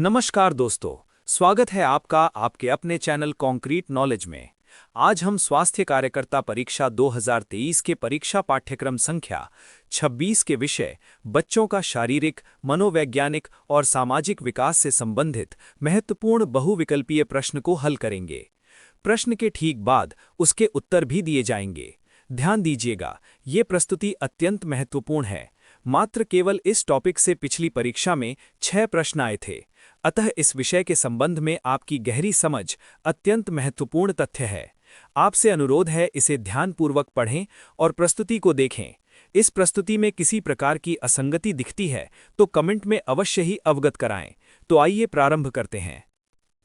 नमस्कार दोस्तों, स्वागत है आपका आपके अपने चैनल कॉन्क्रीट नॉलेज में। आज हम स्वास्थ्य कार्यकर्ता परीक्षा 2023 के परीक्षा पाठ्यक्रम संख्या 26 के विषय बच्चों का शारीरिक, मनोवैज्ञानिक और सामाजिक विकास से संबंधित महत्वपूर्ण बहुविकल्पीय प्रश्न को हल करेंगे। प्रश्न के ठीक बाद उसके उत्तर भी दिए जाएंगे। ध्यान दीजिएगा, ये प्रस्तुति अत्यंत महत्वपूर्ण है। मात्र केवल इस टॉपिक से पिछली परीक्षा में 6 प्रश्न आए थे, अतः इस विषय के संबंध में आपकी गहरी समझ अत्यंत महत्वपूर्ण तथ्य है। आपसे अनुरोध है, इसे ध्यानपूर्वक पढ़ें और प्रस्तुति को देखें। इस प्रस्तुति में किसी प्रकार की असंगति दिखती है तो कमेंट में अवश्य ही अवगत कराएं। तो आइए प्रारंभ करते हैं।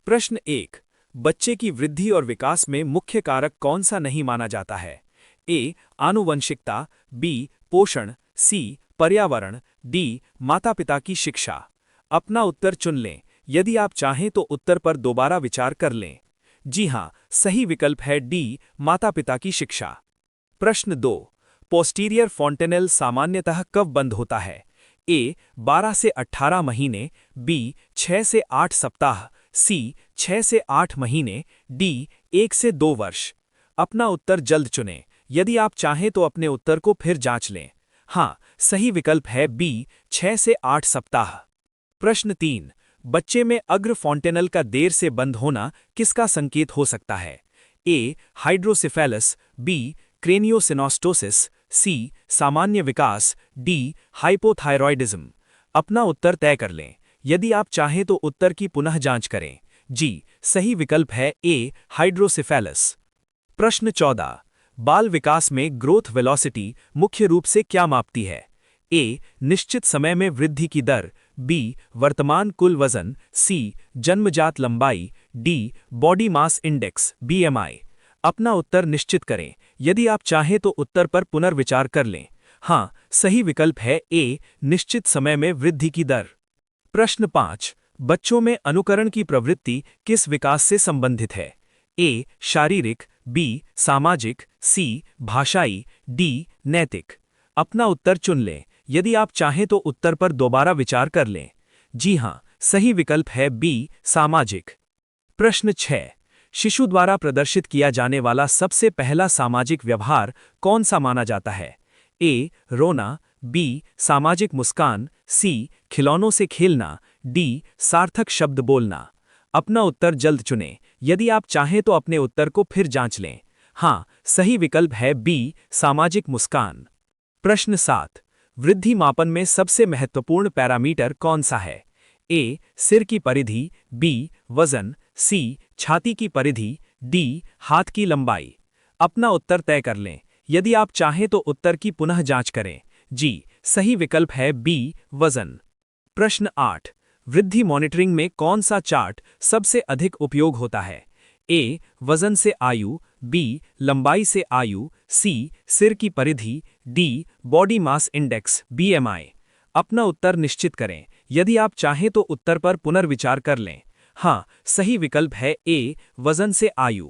प्रश्न 1, बच्चे की वृद्धि और विकास में मुख्य कारक कौन सा नहीं माना जाता है? ए. आनुवंशिकता, बी. पोषण, सी. पर्यावरण, डी. माता-पिता की शिक्षा। अपना उत्तर चुन लें। यदि आप चाहें तो उत्तर पर दोबारा विचार कर लें। जी हां, सही विकल्प है डी. माता-पिता की शिक्षा। प्रश्न 2, पोस्टीरियर फॉन्टेनेल सामान्यतः कब बंद होता है? ए. 12 से 18 महीने, बी. 6 से 8 सप्ताह, सी. 6 से 8 महीने, डी. 1 से 2 वर्ष। अपना उत्तर जल्द चुनें। यदि आप चाहें तो अपने उत्तर को फिर जांच लें। हाँ, सही विकल्प है बी. 6 से 8 सप्ताह। प्रश्न 3, बच्चे में अग्र फॉन्टेनल का देर से बंद होना किसका संकेत हो सकता है? A. Hydrocephalus, B. Craniosynostosis, C. सामान्य विकास, डी. हाइपोथायरॉयडिज्म। अपना उत्तर तय कर लें। यदि आप चाहें तो उत्तर की पुनः जांच करें। जी, सही विकल्प है ए. हाइड्रोसिफेलस। प्रश्न 14, बाल विकास में ग्रोथ वेलोसिटी मुख्य रूप से क्या मापती है? ए. निश्चित समय में वृद्धि की दर, बी. वर्तमान कुल वजन, सी. जन्मजात लंबाई, D. Body mass index BMI. अपना उत्तर निश्चित करें। यदि आप चाहें तो उत्तर पर पुनर्विचार कर लें। हाँ, सही विकल्प है ए. निश्चित समय में वृद्धि की दर। प्रश्न 5, बच्चों में अनुकरण की प्रवृत्ति किस विकास से संबंधित है? ए. शारीरिक, बी. सामाजिक, सी. भाषाई, डी. नैतिक। अपना उत्तर चुन लें। यदि आप चाहें तो उत्तर पर दोबारा विचार कर लें। जी हां, सही विकल्प है बी. सामाजिक। प्रश्न 6, शिशु द्वारा प्रदर्शित किया जाने वाला सबसे पहला सामाजिक व्यवहार कौन सा माना जाता है? ए. रोना, बी. सामाजिक मुस्कान, सी. खिलौनों से खेलना, डी. सार्थक शब्द बोलना। अपना उत्तर जल्द चुनें। यदि आप चाहें तो अपने उत्तर को फिर जांच लें। हाँ, सही विकल्प है बी. सामाजिक मुस्कान। प्रश्न 7, वृद्धि मापन में सबसे महत्वपूर्ण पैरामीटर कौन सा है? ए. सिर की परिधि, बी. वजन, सी. छाती की परिधि, डी. हाथ की लंबाई। अपना उत्तर तय कर लें। यदि आप चाहें तो उत्तर की पुनः जांच करें। जी, सही विकल्प है बी. वजन। प्रश्न 8, वृद्धि मॉनिटरिंग में कौन सा चार्ट सबसे अधिक उपयोग होता है? ए. वजन से आयु, बी. लंबाई से आयु, सी. सिर की परिधि, D. Body mass index BMI. अपना उत्तर निश्चित करें। यदि आप चाहें तो उत्तर पर पुनर्विचार कर लें। हाँ, सही विकल्प है ए. वजन से आयु।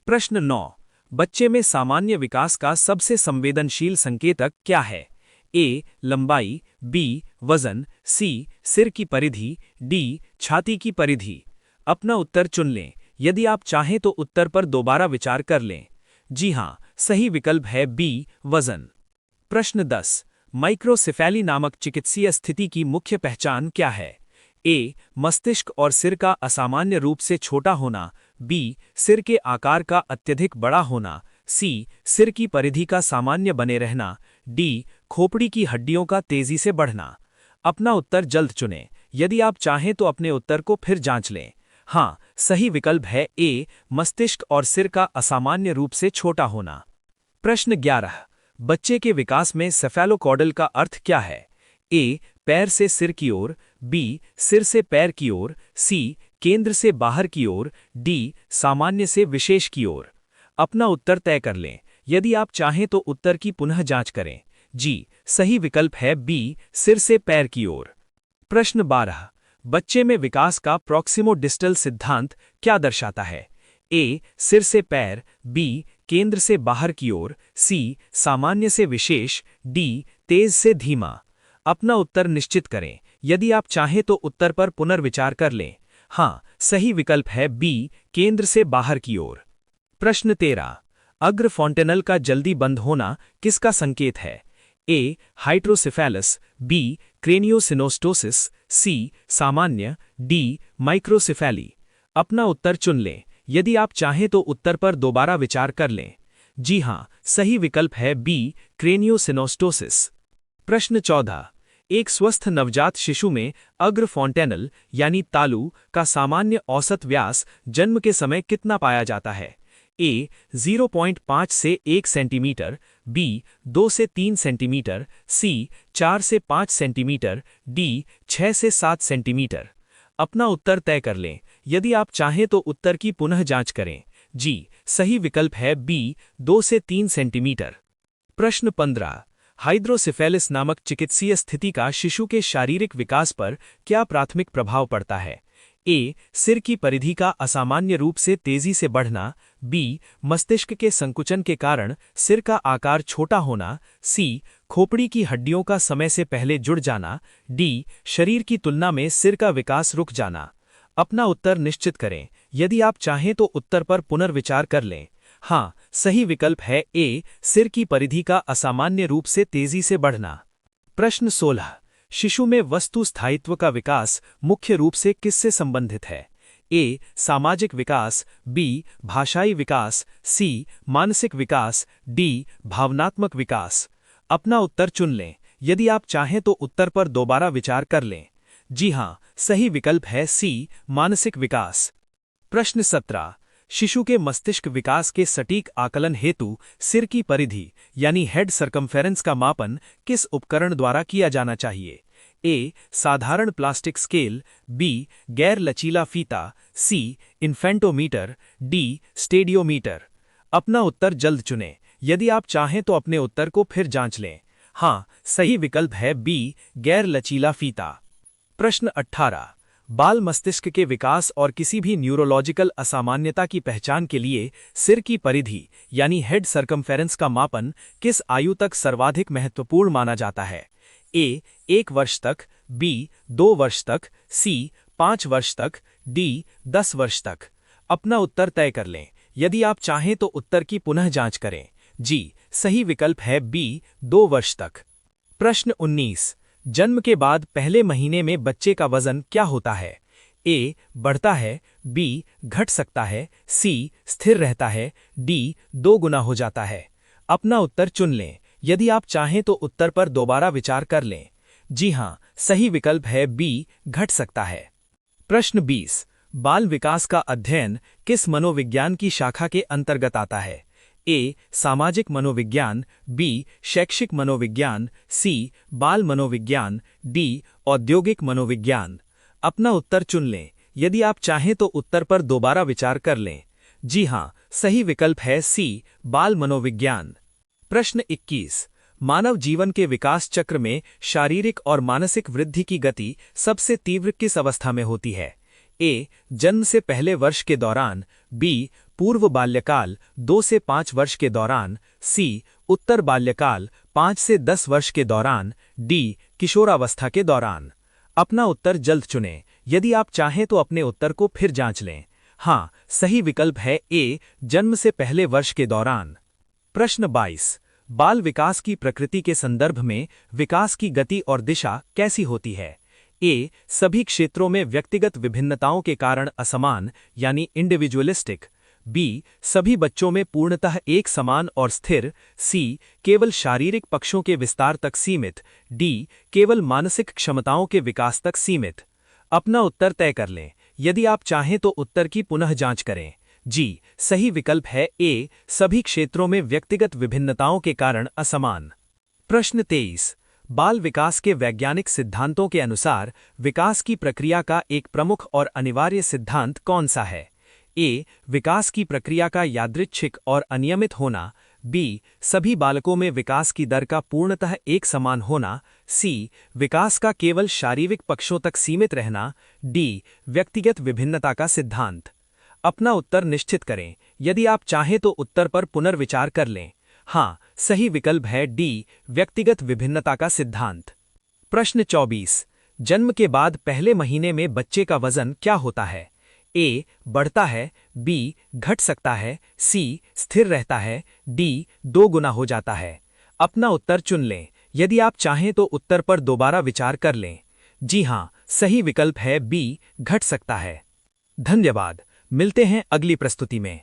प्रश्न 9, बच्चे में सामान्य विकास का सबसे संवेदनशील संकेतक क्या है? ए. लंबाई, बी. वजन, सी. सिर की परिधि, डी. छाती की परिधि। अपना उत्तर चुन लें। यदि आप चाहें तो उत्तर पर दोबारा विचार कर लें। जी हां, सही विकल्प है बी. वजन। प्रश्न 10, माइक्रोसेफेली नामक चिकित्सीय स्थिति की मुख्य पहचान क्या है? ए. मस्तिष्क और सिर का असामान्य रूप से छोटा होना, बी. सिर के आकार का अत्यधिक बड़ा होना, सी. सिर की परिधि का सामान्य बने रहना, डी. खोपड़ी की हड्डियों का तेजी से बढ़ना। अपना उत्तर जल्द चुनें। यदि आप चाहें तो अपने उत्तर को फिर जांच लें। हाँ, सही विकल्प है ए. मस्तिष्क और सिर का असामान्य रूप से छोटा होना। प्रश्न 11, बच्चे के विकास में सेफेलोकॉर्डल का अर्थ क्या है? ए. पैर से सिर की ओर, बी. सिर से पैर की ओर, सी. केंद्र से बाहर की ओर, डी. सामान्य से विशेष की ओर। अपना उत्तर तय कर लें। यदि आप चाहें तो उत्तर की पुनः जांच करें। जी, सही विकल्प है बी. सिर से पैर की ओर। प्रश्न 12, बच्चे में विकास का प्रॉक्सिमो-डिस्टल सिद्धांत क्या दर्शाता है? ए. सिर से पैर, बी. केंद्र से बाहर की ओर, सी. सामान्य से विशेष, डी. तेज से धीमा। अपना उत्तर निश्चित करें। यदि आप चाहें तो उत्तर पर पुनर्विचार कर लें। हाँ, सही विकल्प है बी, केंद्र से बाहर की ओर। प्रश्न 13। अग्र फॉन्टेनल का जल्दी बंद होना किसका संकेत है? A. Hydrocephalus, B. Craniosynostosis, C. सामान्य, डी. माइक्रोसिफेली। अपना उत्तर चुन लें। यदि आप चाहें तो उत्तर पर दोबारा विचार कर लें। जी हाँ, सही विकल्प है बी, क्रेनियोसिनोस्टोसिस। प्रश्न 14। एक स्वस्थ नवजात शिशु में अग्र फॉन्टेनल यानी तालू का सामान्य औसत व्यास जन्म के समय कितना पाया जाता है? ए. 0.5 से 1 सेंटीमीटर, बी. 2 से 3 सेंटीमीटर, सी. 4 से 5 सेंटीमीटर, डी. 6 से 7 सेंटीमीटर। अपना उत्तर तय कर लें। यदि आप चाहें तो उत्तर की पुनः जांच करें। जी, सही विकल्प है बी, 2 से 3 सेंटीमीटर। प्रश्न 15। हाइड्रोसिफेलिस नामक चिकित्सीय स्थिति का शिशु के शारीरिक विकास पर क्या प्राथमिक प्रभाव पड़ता है? ए. सिर की परिधि का असामान्य रूप से तेजी से बढ़ना, बी. मस्तिष्क के संकुचन के कारण सिर का आकार छोटा होना, सी. खोपड़ी की हड्डियों का समय से पहले जुड़ जाना, डी. शरीर की तुलना में सिर का विकास रुक जाना। अपना उत्तर निश्चित करें। यदि आप चाहें तो उत्तर पर पुनर्विचार कर लें। हाँ, सही विकल्प है ए, सिर की परिधि का असामान्य रूप से तेजी से बढ़ना। प्रश्न 16। शिशु में वस्तु स्थायित्व का विकास मुख्य रूप से किससे संबंधित है? ए. सामाजिक विकास, बी. भाषाई विकास, सी. मानसिक विकास, डी. भावनात्मक विकास। अपना उत्तर चुन लें। यदि आप चाहें तो उत्तर पर दोबारा विचार कर लें। जी हाँ, सही विकल्प है सी, मानसिक विकास। प्रश्न 17। शिशु के मस्तिष्क विकास के सटीक आकलन हेतु सिर की परिधि यानी हेड सर्कमफेरेंस का मापन किस उपकरण द्वारा किया जाना चाहिए? ए. साधारण प्लास्टिक स्केल, बी. गैर लचीला फीता, सी. Infantometer, D. स्टेडियोमीटर। अपना उत्तर जल्द चुनें। यदि आप चाहें तो अपने उत्तर को फिर जांच लें। हाँ, सही विकल्प है बी, गैर लचीला फीता। प्रश्न 18। बाल मस्तिष्क के विकास और किसी भी न्यूरोलॉजिकल असामान्यता की पहचान के लिए सिर की परिधि यानी हेड सर्कमफेरेंस का मापन किस आयु तक सर्वाधिक महत्वपूर्ण माना जाता है? ए. 1 वर्ष तक, बी. 2 वर्ष तक, सी. 5 वर्ष तक, डी. 10 वर्ष तक। अपना उत्तर तय कर लें। यदि आप चाहें तो उत्तर की पुनः जांच करें। जी, सही विकल्प है बी, 2 वर्ष तक। प्रश्न 19। जन्म के बाद पहले महीने में बच्चे का वजन क्या होता है? ए. बढ़ता है, बी. घट सकता है, सी. स्थिर रहता है, डी. 2 गुना हो जाता है। अपना उत्तर चुन लें। यदि आप चाहें तो उत्तर पर दोबारा विचार कर लें। जी हाँ, सही विकल्प है बी, घट सकता है। प्रश्न 20। बाल विकास का अध्ययन किस मनोविज्ञान की शाखा के अंतर्गत आता है? ए. सामाजिक मनोविज्ञान, बी. शैक्षिक मनोविज्ञान, सी. बाल मनोविज्ञान, डी. औद्योगिक मनोविज्ञान। अपना उत्तर चुन लें। यदि आप चाहें तो उत्तर पर दोबारा विचार कर लें। जी हाँ, सही विकल्प है सी, बाल मनोविज्ञान। प्रश्न 21। मानव जीवन के विकास चक्र में शारीरिक और मानसिक वृद्धि की गति सबसे तीव्र किस अवस्था में होती है? ए. जन्म से पहले वर्ष के दौरान, बी. पूर्व बाल्यकाल 2 से 5 वर्ष के दौरान, सी. उत्तर बाल्यकाल 5 से 10 वर्ष के दौरान, डी. किशोरावस्था के दौरान। अपना उत्तर जल्द चुनें। यदि आप चाहें तो अपने उत्तर को फिर जांच लें। हाँ, सही विकल्प है ए, जन्म से पहले वर्ष के दौरान। प्रश्न 22। बाल विकास की प्रकृति के संदर्भ में विकास की गति और दिशा कैसी होती है? ए. सभी क्षेत्रों में व्यक्तिगत विभिन्नताओं के कारण असमान यानी इंडिविजुअलिस्टिक, बी. सभी बच्चों में पूर्णतः एक समान और स्थिर, सी. केवल शारीरिक पक्षों के विस्तार तक सीमित, डी. केवल मानसिक क्षमताओं के विकास तक सीमित। अपना उत्तर तय कर लें। यदि आप चाहें तो उत्तर की पुनः जांच करें। जी, सही विकल्प है ए, सभी क्षेत्रों में व्यक्तिगत विभिन्नताओं के कारण असमान। प्रश्न 23। बाल विकास के वैज्ञानिक सिद्धांतों के अनुसार विकास की प्रक्रिया का एक प्रमुख और अनिवार्य सिद्धांत कौन सा है? ए. विकास की प्रक्रिया का यादृच्छिक और अनियमित होना, बी. सभी बालकों में विकास की दर का पूर्णतः एक समान होना, सी. विकास का केवल शारीरिक पक्षों तक सीमित रहना, डी. व्यक्तिगत विभिन्नता का सिद्धांत। अपना उत्तर निश्चित करें। यदि आप चाहें तो उत्तर पर पुनर्विचार कर लें। हाँ, सही विकल्प है डी, व्यक्तिगत विभिन्नता का सिद्धांत। प्रश्न 24। जन्म के बाद पहले महीने में बच्चे का वजन क्या होता है? ए. बढ़ता है, बी. घट सकता है, सी. स्थिर रहता है, डी. 2 गुना हो जाता है। अपना उत्तर चुन लें। यदि आप चाहें तो उत्तर पर दोबारा विचार कर लें। जी हां, सही विकल्प है बी. घट सकता है। धन्यवाद। मिलते हैं अगली प्रस्तुति में।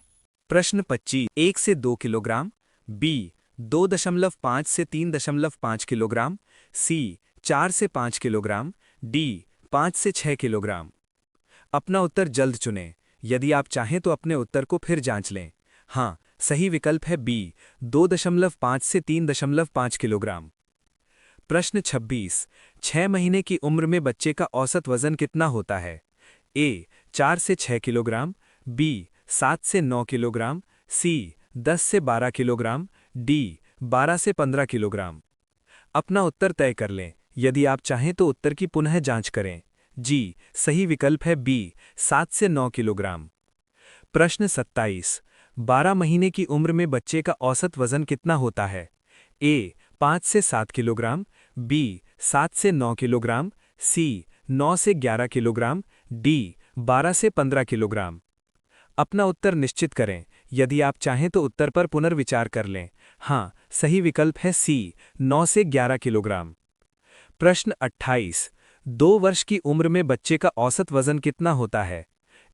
प्रश्न 25। 1 से 2 किलोग्राम, बी. 2.5 से 3.5 किलोग्राम, सी. 4 से 5 किलोग्राम, डी. 5 से 6 किलोग्राम। अपना उत्तर जल्द चुनें। यदि आप चाहें तो अपने उत्तर को फिर जांच लें। हाँ, सही विकल्प है बी. 2.5 से 3.5 किलोग्राम। प्रश्न 26। 6 महीने की उम्र में बच्चे का औसत वजन कितना होता है? ए. 4 से 6 किलोग्राम, बी. 7 से 9 किलोग्राम, सी. 10 से 12 किलोग्राम, डी. 12 से 15 किलोग्राम। अपना उत्तर तय कर लें। यदि आप चाहें तो उत्तर की पुनः जांच करें। जी, सही विकल्प है बी. 7 से 9 किलोग्राम। प्रश्न 27। 12 महीने की उम्र में बच्चे का औसत वजन कितना होता है? ए. 5 से 7 किलोग्राम, बी. 7 से 9 किलोग्राम, सी. 9 से 11 किलोग्राम, डी. 12 से 15 किलोग्राम। अपना उत्तर निश्चित करें। यदि आप चाहें तो उत्तर पर पुनर्विचार कर लें। हाँ, सही विकल्प है सी. 9 से 11 किलोग्राम। प्रश्न 28। 2 वर्ष की उम्र में बच्चे का औसत वजन कितना होता है?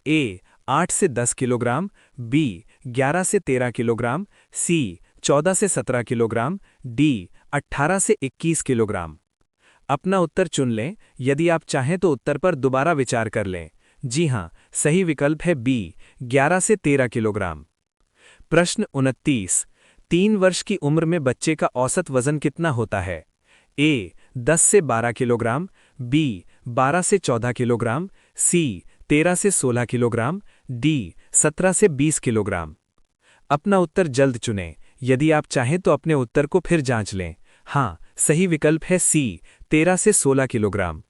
ए. 8 से 10 किलोग्राम, बी. 11 से 13 किलोग्राम, सी. 14 से 17 किलोग्राम, डी. 18 से 21 किलोग्राम। अपना उत्तर चुन लें। यदि आप चाहें तो उत्तर पर दोबारा विचार कर लें। जी हाँ, सही विकल्प है बी. 11 से 13 किलोग्राम। प्रश्न 29। 3 वर्ष की उम्र में बच्चे का औसत वजन कितना होता है? ए. 10 से 12 किलोग्राम, बी. 12 से 14 किलोग्राम, सी. 13 से 16 किलोग्राम, डी. 17 से 20 किलोग्राम। अपना उत्तर जल्द चुनें। यदि आप चाहें तो अपने उत्तर को फिर जांच लें। हाँ, सही विकल्प है सी. 13 से 16 किलोग्राम।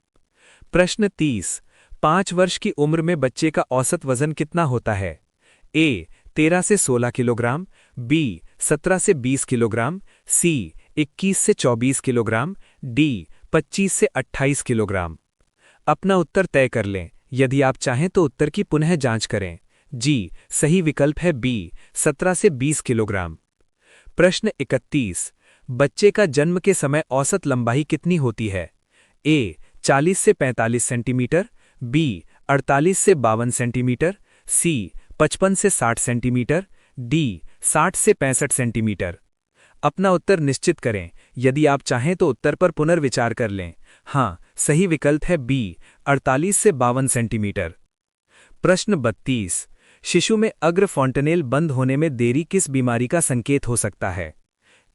प्रश्न 30। 5 वर्ष की उम्र में बच्चे का औसत वजन कितना होता है? ए. 13 से 16 किलोग्राम, बी. 17 से 20 किलोग्राम, सी. 21 से 24 किलोग्राम, डी. 25 से 28 किलोग्राम। अपना उत्तर तय कर लें। यदि आप चाहें तो उत्तर की पुनः जांच करें। जी, सही विकल्प है बी. 17 से 20 किलोग्राम। प्रश्न 31। बच्चे का जन्म के समय औसत लंबाई कितनी होती है? ए. 40 से 45 सेंटीमीटर, बी. 48 से 52 सेंटीमीटर, सी. 55 से 60 सेंटीमीटर, डी. 60 से 65 सेंटीमीटर। अपना उत्तर निश्चित करें। यदि आप चाहें तो उत्तर पर पुनर्विचार कर लें। हाँ, सही विकल्प है बी. 48 से 52 सेंटीमीटर। प्रश्न 32। शिशु में अग्र फॉन्टनेल बंद होने में देरी किस बीमारी का संकेत हो सकता है?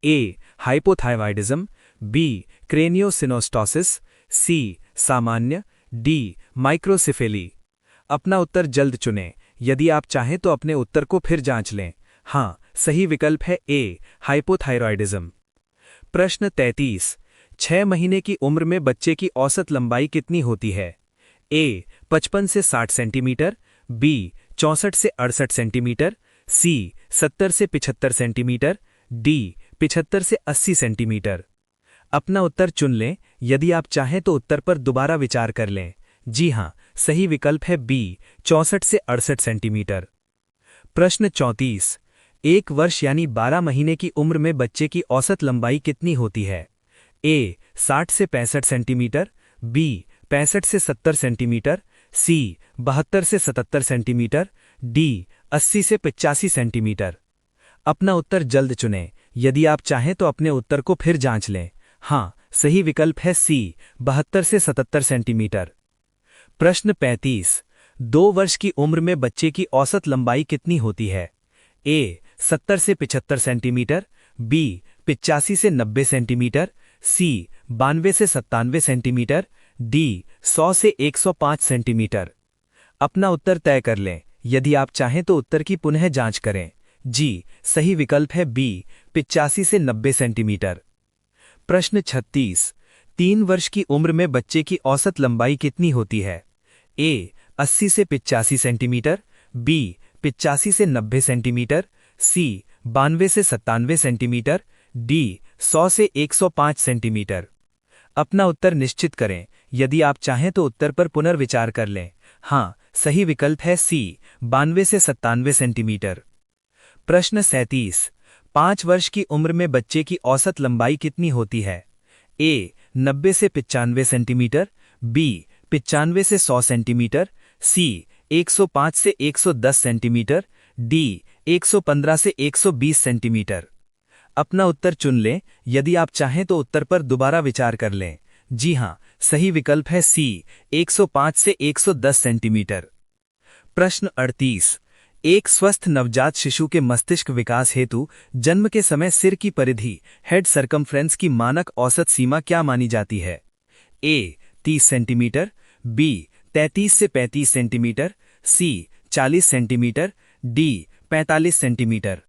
A. Hypothyroidism, B. Craniosynostosis, C. सामान्य, डी. माइक्रोसिफेली। अपना उत्तर जल्द चुनें। यदि आप चाहें तो अपने उत्तर को फिर जांच लें। हाँ, सही विकल्प है ए. हाइपोथायरॉयडिज्म। प्रश्न 33। 6 महीने की उम्र में बच्चे की औसत लंबाई कितनी होती है? ए. 55 से 60 सेंटीमीटर, बी. 64 से 68 सेंटीमीटर, सी. 70 से 75 सेंटीमीटर, डी. 75 से 80 सेंटीमीटर। अपना उत्तर चुन लें। यदि आप चाहें तो उत्तर पर दोबारा विचार कर लें। जी हां, सही विकल्प है बी. 64 से 68 सेंटीमीटर। प्रश्न 34। 1 वर्ष यानी 12 महीने की उम्र में बच्चे की औसत लंबाई कितनी होती है? ए. 60 से 65 सेंटीमीटर, बी. 65 से 70 सेंटीमीटर, सी. 72 से 77 सेंटीमीटर, डी. 80 से 85 सेंटीमीटर। अपना उत्तर जल्द चुनें। यदि आप चाहें तो अपने उत्तर को फिर जांच लें। हाँ, सही विकल्प है सी. 72 से 77 सेंटीमीटर। प्रश्न 35। 2 वर्ष की उम्र में बच्चे की औसत लंबाई कितनी होती है? ए. 70 से 75 सेंटीमीटर, बी. 85 से 90 सेंटीमीटर, सी. 92 से 97 सेंटीमीटर, डी. 100 से 105 सेंटीमीटर। अपना उत्तर तय कर लें। यदि आप चाहें तो उत्तर की पुनः जांच करें। जी, सही विकल्प है बी. 85 से 90 सेंटीमीटर। प्रश्न 36। 3 वर्ष की उम्र में बच्चे की औसत लंबाई कितनी होती है? ए. 80 से 85 सेंटीमीटर, बी. 85 से 90 सेंटीमीटर, सी. 92 से 97 सेंटीमीटर, डी. 100 से 105 सेंटीमीटर। अपना उत्तर निश्चित करें। यदि आप चाहें तो उत्तर पर पुनर्विचार कर लें। हाँ, सही विकल्प है सी, 92 से 97 सेंटीमीटर। प्रश्न 37। 5 वर्ष की उम्र में बच्चे की औसत लंबाई कितनी होती है? ए 90 से 95 सेंटीमीटर, बी 95 से 100 सेंटीमीटर, सी 105 से 110 सेंटीमीटर, डी 115 से 120 सेंटीमीटर। अपना उत्तर चुन लें। यदि आप चाहें तो उत्तर पर दोबारा विचार कर लें। जी हां, सही विकल्प है सी, 105 से 110 सेंटीमीटर। प्रश्न 38। एक स्वस्थ नवजात शिशु के मस्तिष्क विकास हेतु जन्म के समय सिर की परिधि हेड सरकमफ्रेंस की मानक औसत सीमा क्या मानी जाती है? ए 30 सेंटीमीटर, बी 33 से 35 सेंटीमीटर, सी 40 सेंटीमीटर, डी 45 सेंटीमीटर।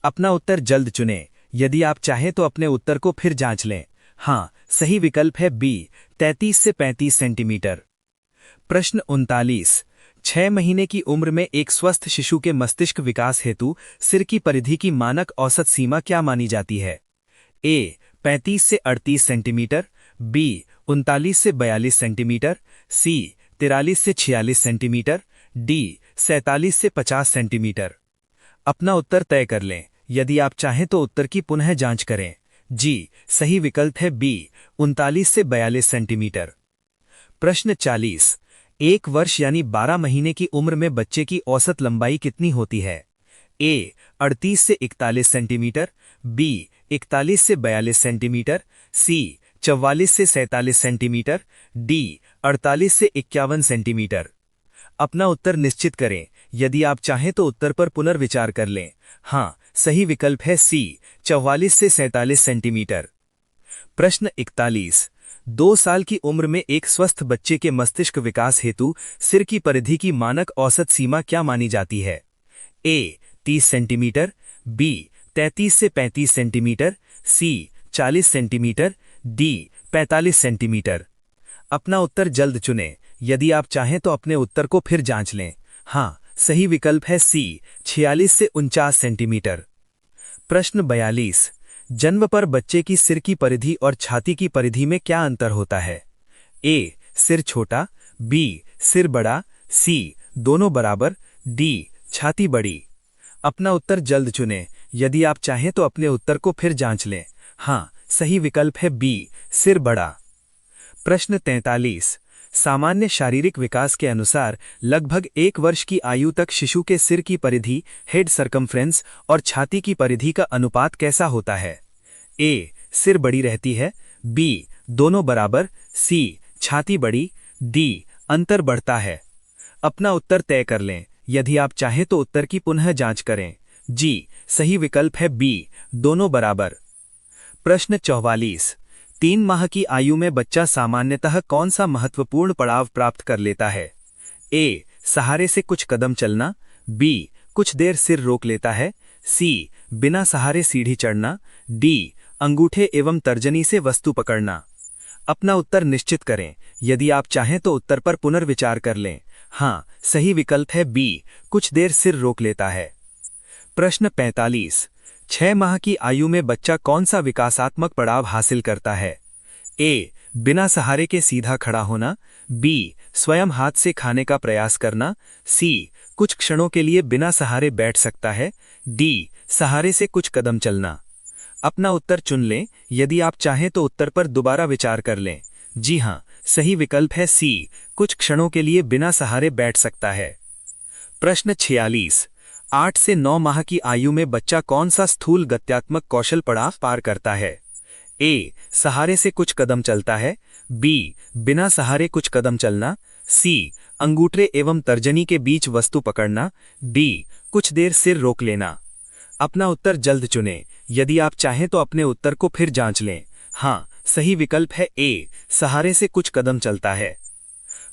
अपना उत्तर जल्द चुनें। यदि आप चाहें तो अपने उत्तर को फिर जांच लें। हाँ, सही विकल्प है बी, 33 से 35 सेंटीमीटर। प्रश्न 39। 6 महीने की उम्र में एक स्वस्थ शिशु के मस्तिष्क विकास हेतु सिर की परिधि की मानक औसत सीमा क्या मानी जाती है? ए 35 से 38 सेंटीमीटर, बी 39 से 42 सेंटीमीटर, सी 43 से 46 सेंटीमीटर, डी 47 से 50 सेंटीमीटर। अपना उत्तर तय कर लें। यदि आप चाहें तो उत्तर की पुनः जांच करें। जी, सही विकल्प है बी, 39 से 42 सेंटीमीटर। प्रश्न 40। 1 वर्ष यानी 12 महीने की उम्र में बच्चे की औसत लंबाई कितनी होती है? ए 38 से 41 सेंटीमीटर, बी 41 से 42 सेंटीमीटर, सी 44 से 47 सेंटीमीटर, डी 48 से 51 सेंटीमीटर। अपना उत्तर निश्चित करें। यदि आप चाहें तो उत्तर पर पुनर्विचार कर लें। हाँ, सही विकल्प है सी, 44 से 47 सेंटीमीटर। प्रश्न 41। 2 साल की उम्र में एक स्वस्थ बच्चे के मस्तिष्क विकास हेतु सिर की परिधि की मानक औसत सीमा क्या मानी जाती है? ए 30 सेंटीमीटर, बी 33 से 35 सेंटीमीटर, सी 40 सेंटीमीटर, डी 45 सेंटीमीटर। अपना उत्तर जल्द चुनें। यदि आप चाहें तो अपने उत्तर को फिर जांच लें। हाँ, सही विकल्प है सी, 46 से 49 सेंटीमीटर। प्रश्न 42। जन्म पर बच्चे की सिर की परिधि और छाती की परिधि में क्या अंतर होता है? ए सिर छोटा, बी सिर बड़ा, सी दोनों बराबर, डी छाती बड़ी। अपना उत्तर जल्द चुनें। यदि आप चाहें तो अपने उत्तर को फिर जांच लें। हाँ, सही विकल्प है बी, सिर बड़ा। प्रश्न 43। सामान्य शारीरिक विकास के अनुसार लगभग 1 वर्ष की आयु तक शिशु के सिर की परिधि, हेड सरकमफ्रेंस और छाती की परिधि का अनुपात कैसा होता है? ए सिर बड़ी रहती है, बी दोनों बराबर, सी छाती बड़ी, डी अंतर बढ़ता है। अपना उत्तर तय कर लें। यदि आप चाहें तो उत्तर की पुनः जांच करें। जी, सही विकल्प है बी, दोनों बराबर। प्रश्न 44। 3 माह की आयु में बच्चा सामान्यतः कौन सा महत्वपूर्ण पड़ाव प्राप्त कर लेता है? ए सहारे से कुछ कदम चलना, बी कुछ देर सिर रोक लेता है, सी बिना सहारे सीढ़ी चढ़ना, डी अंगूठे एवं तर्जनी से वस्तु पकड़ना। अपना उत्तर निश्चित करें। यदि आप चाहें तो उत्तर पर पुनर्विचार कर लें। हाँ, सही विकल्प है बी, कुछ देर सिर रोक लेता है। प्रश्न 45। 6 माह की आयु में बच्चा कौन सा विकासात्मक पड़ाव हासिल करता है? ए बिना सहारे के सीधा खड़ा होना, बी स्वयं हाथ से खाने का प्रयास करना, सी कुछ क्षणों के लिए बिना सहारे बैठ सकता है, डी सहारे से कुछ कदम चलना। अपना उत्तर चुन लें। यदि आप चाहें तो उत्तर पर दोबारा विचार कर लें। जी हां, सही विकल्प है सी, कुछ क्षणों के लिए बिना सहारे बैठ सकता है। प्रश्न 46। 8 से 9 माह की आयु में बच्चा कौन सा स्थूल गत्यात्मक कौशल पड़ाव पार करता है? ए सहारे से कुछ कदम चलता है, बी बिना सहारे कुछ कदम चलना, सी अंगूठे एवं तर्जनी के बीच वस्तु पकड़ना, डी कुछ देर सिर रोक लेना। अपना उत्तर जल्द चुनें। यदि आप चाहें तो अपने उत्तर को फिर जांच लें। हाँ, सही विकल्प है ए, सहारे से कुछ कदम चलता है।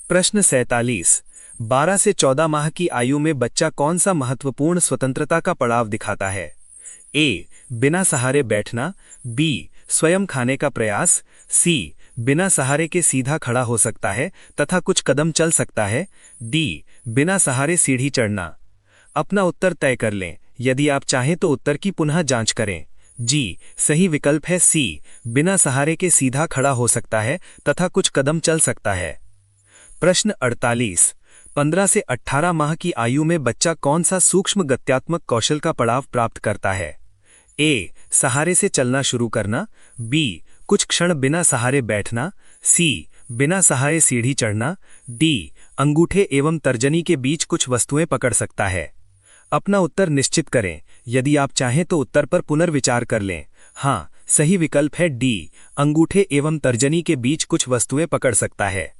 प्रश्न 47। 12 से 14 माह की आयु में बच्चा कौन सा महत्वपूर्ण स्वतंत्रता का पड़ाव दिखाता है? ए बिना सहारे बैठना, बी स्वयं खाने का प्रयास, सी बिना सहारे के सीधा खड़ा हो सकता है तथा कुछ कदम चल सकता है, डी बिना सहारे सीढ़ी चढ़ना। अपना उत्तर तय कर लें। यदि आप चाहें तो उत्तर की पुनः जांच करें। जी, सही विकल्प है सी। बिना सहारे के सीधा खड़ा हो सकता है तथा कुछ कदम चल सकता है। प्रश्न 48। 15 से 18 माह की आयु में बच्चा कौन सा सूक्ष्म गत्यात्मक कौशल का पड़ाव प्राप्त करता है? ए, सहारे से चलना शुरू करना। बी, कुछ क्षण बिना सहारे बैठना। सी, बिना सहारे सीढ़ी चढ़ना। डी, अंगूठे एवं तर्जनी के बीच कुछ वस्तुएं पकड़ सकता है। अपना उत्तर निश्चित करें। यदि आप चाहें तो उत्तर पर पुनर्विचार कर लें। हाँ, सही विकल्प है डी, अंगूठे एवं तर्जनी के बीच कुछ वस्तुएं पकड़ सकता है।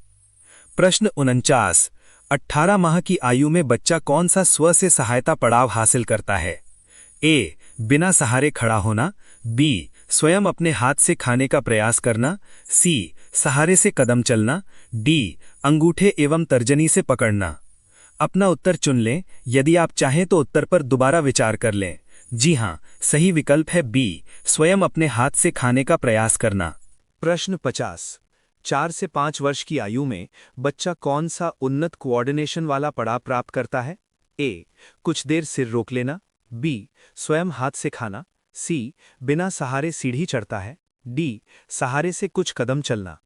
प्रश्न 49। 18 माह की आयु में बच्चा कौन सा स्व से सहायता पड़ाव हासिल करता है? ए, बिना सहारे खड़ा होना। बी, स्वयं अपने हाथ से खाने का प्रयास करना। सी, सहारे से कदम चलना। डी, अंगूठे एवं तर्जनी से पकड़ना। अपना उत्तर चुन लें। यदि आप चाहें तो उत्तर पर दोबारा विचार कर लें। जी हां, सही विकल्प है बी, स्वयं अपने हाथ से खाने का प्रयास करना। प्रश्न 50। 4 से 5 वर्ष की आयु में बच्चा कौन सा उन्नत कोऑर्डिनेशन वाला पड़ाव प्राप्त करता है? ए, कुछ देर सिर रोक लेना। बी, स्वयं हाथ से खाना। सी, बिना सहारे सीढ़ी चढ़ता है। डी, सहारे से कुछ कदम चलना।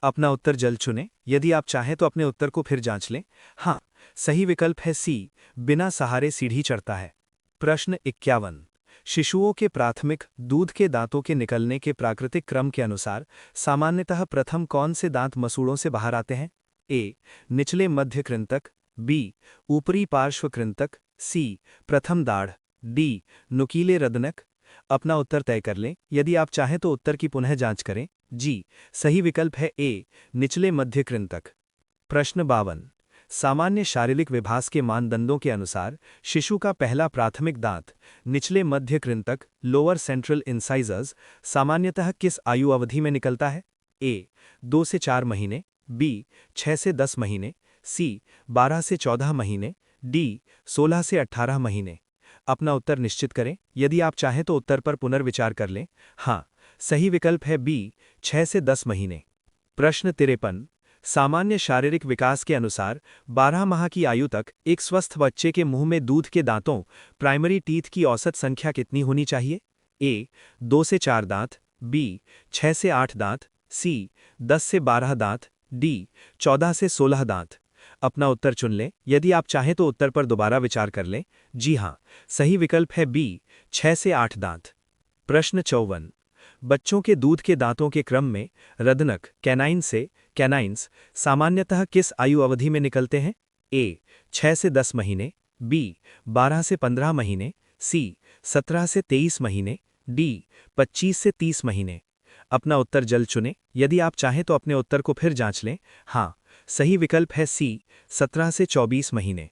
अपना उत्तर जल्द चुनें। यदि आप चाहें तो अपने उत्तर को फिर जांच लें। हाँ, सही विकल्प है सी, बिना सहारे सीढ़ी चढ़ता है। प्रश्न 51। शिशुओं के प्राथमिक दूध के दांतों के निकलने के प्राकृतिक क्रम के अनुसार सामान्यतः प्रथम कौन से दांत मसूड़ों से बाहर आते हैं? ए, निचले मध्य कृंतक। बी, ऊपरी पार्श्व कृंतक। सी, प्रथम दाढ़। डी, नुकीले रदनक। अपना उत्तर तय कर लें। यदि आप चाहें तो उत्तर की पुनः जांच करें। जी, सही विकल्प है ए, निचले मध्य कृंतक। प्रश्न 52। सामान्य शारीरिक विभास के मानदंडों के अनुसार शिशु का पहला प्राथमिक दांत निचले मध्य कृंतक लोअर सेंट्रल इंसाइजर्स सामान्यतः किस आयु अवधि में निकलता है? ए, 2 से 4 महीने। बी, 6 से 10 महीने। सी, 12 से 14 महीने। डी, 16 से 18 महीने। अपना उत्तर निश्चित करें। यदि आप चाहें तो उत्तर पर पुनर्विचार कर लें। हाँ, सही विकल्प है बी, 6 से 10 महीने। प्रश्न 53। सामान्य शारीरिक विकास के अनुसार 12 माह की आयु तक एक स्वस्थ बच्चे के मुंह में दूध के दांतों प्राइमरी टीथ की औसत संख्या कितनी होनी चाहिए? ए, 2 से 4 दांत। बी, 6 से 8 दांत। सी, 10 से 12 दांत। डी, 14 से 16 दांत। अपना उत्तर चुन लें। यदि आप चाहें तो उत्तर पर दोबारा विचार कर लें। जी हां, सही विकल्प है बी, 6 से 8 दांत। प्रश्न 54। बच्चों के दूध के दांतों के क्रम में रदनक कैनाइन्स सामान्यतः किस आयु अवधि में निकलते हैं? ए, 6 से 10 महीने। बी, 12 से 15 महीने। सी, 17 से 23 महीने। डी, 25 से 30 महीने। अपना उत्तर जल्द चुनें। यदि आप चाहें तो अपने उत्तर को फिर जांच लें। हाँ, सही विकल्प है सी, 17 से 24 महीने।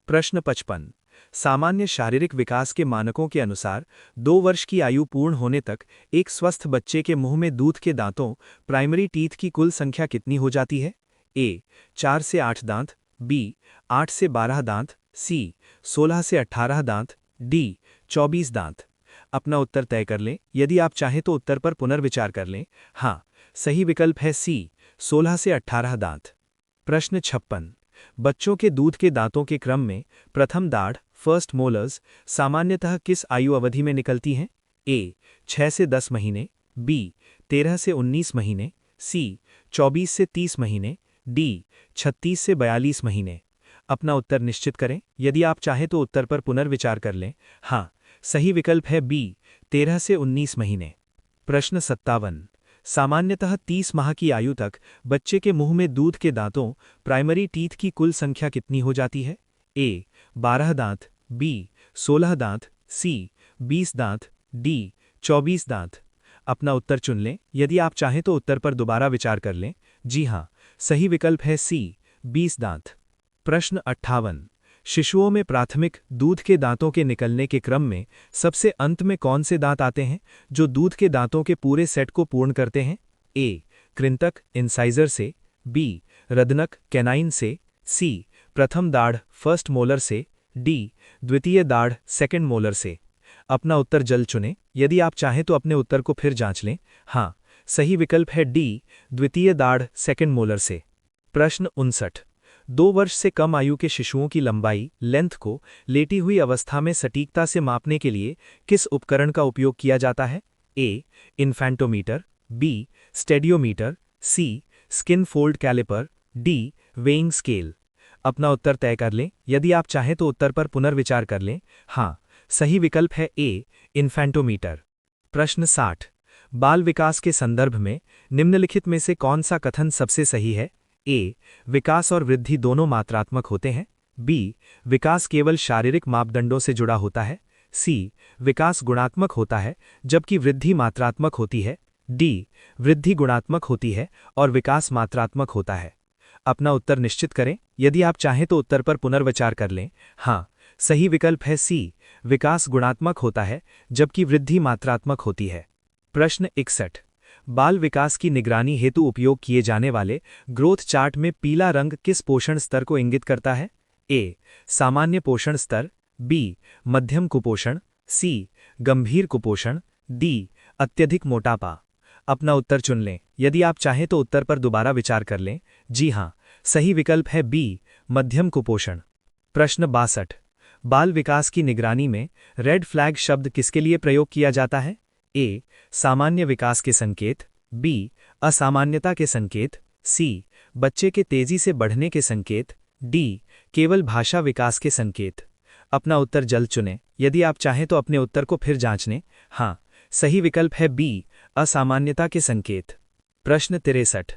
प्रश्न 55। सामान्य शारीरिक विकास के मानकों के अनुसार 2 वर्ष की आयु पूर्ण होने तक एक स्वस्थ बच्चे के मुंह में दूध के दांतों प्राइमरी टीथ की कुल संख्या कितनी हो जाती है? ए, 4 से 8 दांत। बी, 8 से 12 दांत। सी, 16 से 18 दांत। डी, 24 दांत। अपना उत्तर तय कर लें। यदि आप चाहें तो उत्तर पर पुनर्विचार कर लें। हाँ, सही विकल्प है सी, 16 से 18 दांत। प्रश्न 56। बच्चों के दूध के दांतों के क्रम में प्रथम दाढ़ फर्स्ट मोलर्स सामान्यतः किस आयु अवधि में निकलती हैं? ए, 6 से 10 महीने। बी, 13 से 19 महीने। सी, 24 से 30 महीने। डी, 36 से 42 महीने। अपना उत्तर निश्चित करें। यदि आप चाहें तो उत्तर पर पुनर्विचार कर लें। हाँ, सही विकल्प है बी, 13 से 19 महीने। प्रश्न 57। सामान्यतः 30 माह की आयु तक बच्चे के मुंह में दूध के दांतों प्राइमरी टीथ की कुल संख्या कितनी हो जाती है? ए, 12 दांत। बी, 16 दांत। सी, 20 दांत। डी, 24 दांत। अपना उत्तर चुन लें। यदि आप चाहें तो उत्तर पर दोबारा विचार कर लें। जी हां, सही विकल्प है सी, 20 दांत। प्रश्न 58। शिशुओं में प्राथमिक दूध के दांतों के निकलने के क्रम में सबसे अंत में कौन से दांत आते हैं जो दूध के दांतों के पूरे सेट को पूर्ण करते हैं? ए, कृंतक इंसाइजर से। बी, रदनक कैनाइन से। सी, प्रथम दाढ़ फर्स्ट मोलर से। डी, द्वितीय दाढ़ सेकंड मोलर से। अपना उत्तर जल्द चुनें। यदि आप चाहें तो अपने उत्तर को फिर जांच लें। हाँ, सही विकल्प है डी, द्वितीय दाढ़ सेकंड मोलर से। प्रश्न 59। 2 वर्ष से कम आयु के शिशुओं की लंबाई लेंथ को लेटी हुई अवस्था में सटीकता से मापने के लिए किस उपकरण का उपयोग किया जाता है? A. Infantometer, B. Stadiometer, C. Skin fold caliper, D. Weighing scale. अपना उत्तर तय कर लें। यदि आप चाहें तो उत्तर पर पुनर्विचार कर लें। हाँ, सही विकल्प है ए. इन्फैंटोमीटर। प्रश्न 60। बाल विकास के संदर्भ में निम्नलिखित में से कौन सा कथन सबसे सही है? ए. विकास और वृद्धि दोनों मात्रात्मक होते हैं। बी. विकास केवल शारीरिक मापदंडों से जुड़ा होता है। सी. विकास गुणात्मक होता है जबकि वृद्धि मात्रात्मक होती है। डी. वृद्धि गुणात्मक होती है और विकास मात्रात्मक होता है। अपना उत्तर निश्चित करें। यदि आप चाहें तो उत्तर पर पुनर्विचार कर लें। हाँ, सही विकल्प है सी. विकास गुणात्मक होता है जबकि वृद्धि मात्रात्मक होती है। प्रश्न 61। बाल विकास की निगरानी हेतु उपयोग किए जाने वाले ग्रोथ चार्ट में पीला रंग किस पोषण स्तर को इंगित करता है? ए. सामान्य पोषण स्तर, बी. मध्यम कुपोषण, सी. गंभीर कुपोषण, डी. अत्यधिक मोटापा। अपना उत्तर चुन लें। यदि आप चाहें तो उत्तर पर दोबारा विचार कर लें। जी हाँ, सही विकल्प है बी. मध्यम कुपोषण। प्रश्न 62। बाल विकास की निगरानी में रेड फ्लैग शब्द किसके लिए प्रयोग किया जाता है? ए. सामान्य विकास के संकेत, बी. असामान्यता के संकेत, सी. बच्चे के तेजी से बढ़ने के संकेत, डी. केवल भाषा विकास के संकेत। अपना उत्तर जल्द चुनें। यदि आप चाहें तो अपने उत्तर को फिर जांच लें। हाँ, सही विकल्प है बी. असामान्यता के संकेत। प्रश्न 63।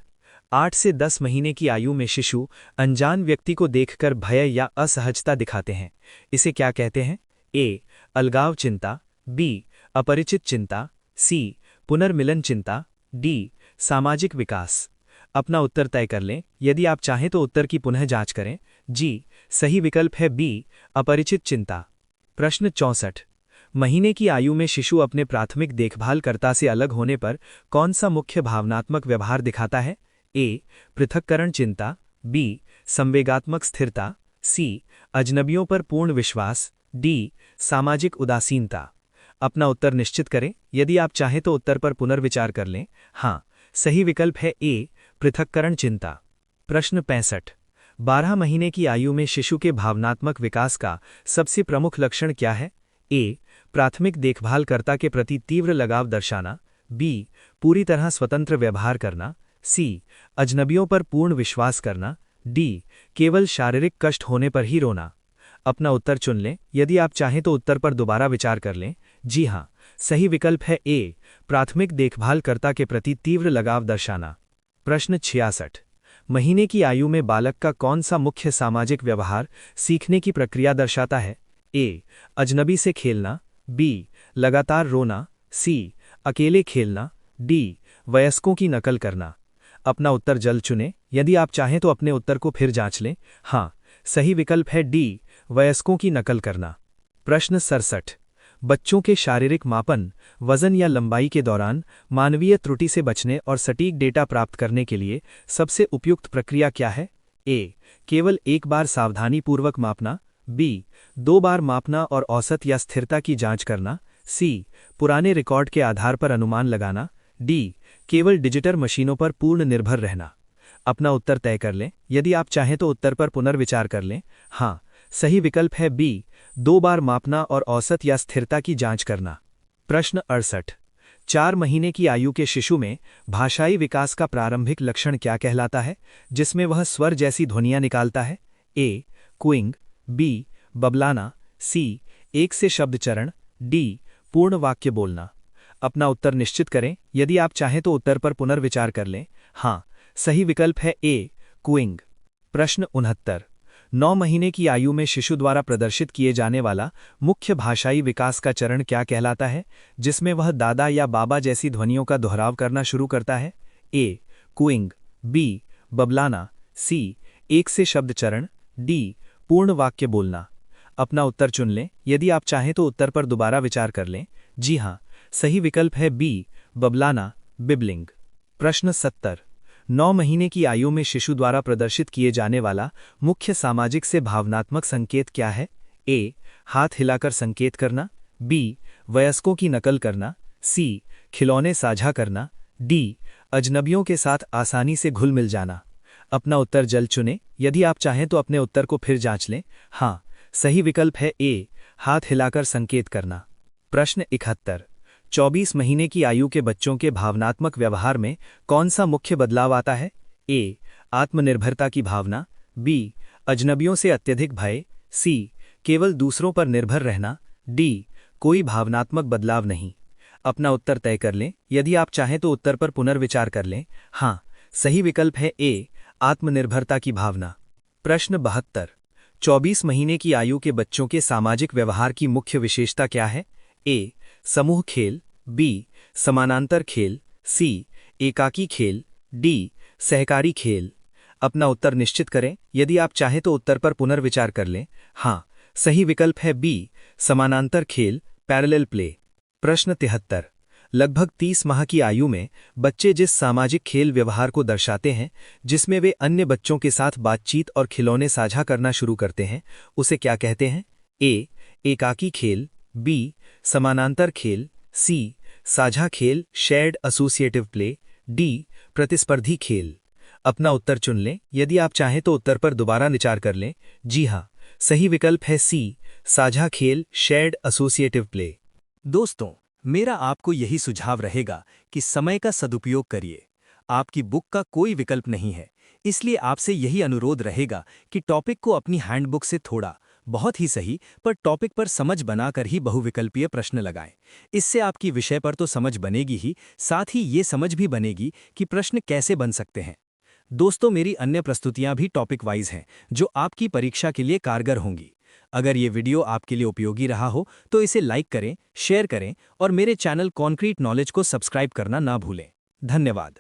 8 से 10 महीने की आयु में शिशु अनजान व्यक्ति को देखकर भय या असहजता दिखाते हैं। इसे क्या कहते हैं? ए. अलगाव चिंता, बी. अपरिचित चिंता, सी. पुनर्मिलन चिंता, डी. सामाजिक विकास। अपना उत्तर तय कर लें। यदि आप चाहें तो उत्तर की पुनः जांच करें। जी, सही विकल्प है बी. अपरिचित चिंता। प्रश्न 64। महीने की आयु में शिशु अपने प्राथमिक देखभालकर्ता से अलग होने पर कौन सा मुख्य भावनात्मक व्यवहार दिखाता है? ए. पृथक्करण चिंता, बी. संवेगात्मक स्थिरता, सी. अजनबियों पर पूर्ण विश्वास, डी. सामाजिक उदासीनता। अपना उत्तर निश्चित करें। यदि आप चाहें तो उत्तर पर पुनर्विचार कर लें। हाँ, सही विकल्प है ए. पृथक्करण चिंता। प्रश्न 65। 12 महीने की आयु में शिशु के भावनात्मक विकास का सबसे प्रमुख लक्षण क्या है? ए. प्राथमिक देखभालकर्ता के प्रति तीव्र लगाव दर्शाना, बी. पूरी तरह स्वतंत्र व्यवहार करना, सी. अजनबियों पर पूर्ण विश्वास करना, डी. केवल शारीरिक कष्ट होने पर ही रोना। अपना उत्तर चुन लें। यदि आप चाहें तो उत्तर पर दोबारा विचार कर लें। जी हाँ, सही विकल्प है ए. प्राथमिक देखभालकर्ता के प्रति तीव्र लगाव दर्शाना। प्रश्न 66। महीने की आयु में बालक का कौन सा मुख्य सामाजिक व्यवहार सीखने की प्रक्रिया दर्शाता है? ए. अजनबी से खेलना, बी. लगातार रोना, सी. अकेले खेलना, डी. वयस्कों की नकल करना। अपना उत्तर जल्द चुनें। यदि आप चाहें तो अपने उत्तर को फिर जांच लें। हाँ, सही विकल्प है डी. वयस्कों की नकल करना। प्रश्न 67। बच्चों के शारीरिक मापन, वजन या लंबाई के दौरान मानवीय त्रुटि से बचने और सटीक डेटा प्राप्त करने के लिए सबसे उपयुक्त प्रक्रिया क्या है? ए. केवल एक बार सावधानीपूर्वक मापना, बी. 2 बार मापना और औसत या स्थिरता की जांच करना, सी. पुराने रिकॉर्ड के आधार पर अनुमान लगाना, डी. केवल डिजिटल मशीनों पर पूर्ण निर्भर रहना। अपना उत्तर तय कर लें। यदि आप चाहें तो उत्तर पर पुनर्विचार कर लें। हाँ, सही विकल्प है बी. 2 बार मापना और औसत या स्थिरता की जांच करना। प्रश्न 68। 4 महीने की आयु के शिशु में भाषाई विकास का प्रारंभिक लक्षण क्या कहलाता है, जिसमें वह स्वर जैसी ध्वनियां निकालता है? ए. Cooing, B. बबलाना, सी. एक से शब्द चरण, डी. पूर्ण वाक्य बोलना। अपना उत्तर निश्चित करें। यदि आप चाहें तो उत्तर पर पुनर्विचार कर लें। हाँ, सही विकल्प है ए. कूइंग। प्रश्न 69। 9 महीने की आयु में शिशु द्वारा प्रदर्शित किए जाने वाला मुख्य भाषाई विकास का चरण क्या कहलाता है, जिसमें वह दादा या बाबा जैसी ध्वनियों का दोहराव करना शुरू करता है? ए. Cooing, B. बबलाना, सी. एक से शब्द चरण, डी. पूर्ण वाक्य बोलना। अपना उत्तर चुन लें। यदि आप चाहें तो उत्तर पर दोबारा विचार कर लें। जी हाँ, सही विकल्प है बी. बबलाना, बिबलिंग। प्रश्न 70। 9 महीने की आयु में शिशु द्वारा प्रदर्शित किए जाने वाला मुख्य सामाजिक से भावनात्मक संकेत क्या है? ए. हाथ हिलाकर संकेत करना, बी. वयस्कों की नकल करना, सी. खिलौने साझा करना, डी. अजनबियों के साथ आसानी से घुल मिल जाना। अपना उत्तर जल्द चुनें। यदि आप चाहें तो अपने उत्तर को फिर जांच लें। हाँ, सही विकल्प है ए, हाथ हिलाकर संकेत करना। प्रश्न 71। 24 महीने की आयु के बच्चों के भावनात्मक व्यवहार में कौन सा मुख्य बदलाव आता है? ए, आत्मनिर्भरता की भावना, बी, अजनबियों से अत्यधिक भय, सी, केवल दूसरों पर निर्भर रहना, डी, कोई भावनात्मक बदलाव नहीं। अपना उत्तर तय कर लें। यदि आप चाहें तो उत्तर पर पुनर्विचार कर लें। हाँ, सही विकल्प है ए, आत्मनिर्भरता की भावना। प्रश्न 72। 24 महीने की आयु के बच्चों के सामाजिक व्यवहार की मुख्य विशेषता क्या है? ए, समूह खेल, बी, समानांतर खेल, सी, एकाकी खेल, डी, सहकारी खेल। अपना उत्तर निश्चित करें। यदि आप चाहें तो उत्तर पर पुनर्विचार कर लें। हाँ, सही विकल्प है बी, समानांतर खेल, पैरेलल प्ले। प्रश्न 73। लगभग 30 माह की आयु में बच्चे जिस सामाजिक खेल व्यवहार को दर्शाते हैं, जिसमें वे अन्य बच्चों के साथ बातचीत और खिलौने साझा करना शुरू करते हैं, उसे क्या कहते हैं? ए, एकाकी खेल, बी, समानांतर खेल, सी, साझा खेल शेयर्ड एसोसिएटिव प्ले, डी, प्रतिस्पर्धी खेल। अपना उत्तर चुन लें। यदि आप चाहें तो उत्तर पर दोबारा विचार कर लें। जी हाँ, सही विकल्प है सी, साझा खेल शेयर्ड एसोसिएटिव प्ले। दोस्तों, मेरा आपको यही सुझाव रहेगा कि समय का सदुपयोग करिए। आपकी बुक का कोई विकल्प नहीं है, इसलिए आपसे यही अनुरोध रहेगा कि टॉपिक को अपनी हैंडबुक से थोड़ा बहुत ही सही पर टॉपिक पर समझ बनाकर ही बहुविकल्पीय प्रश्न लगाएं। इससे आपकी विषय पर तो समझ बनेगी ही, साथ ही ये समझ भी बनेगी कि प्रश्न कैसे बन सकते हैं। दोस्तों, मेरी अन्य प्रस्तुतियां भी टॉपिक वाइज हैं, जो आपकी परीक्षा के लिए कारगर होंगी। अगर ये वीडियो आपके लिए उपयोगी रहा हो तो इसे लाइक करें, शेयर करें और मेरे चैनल कॉन्क्रीट नॉलेज को सब्सक्राइब करना ना भूलें। धन्यवाद।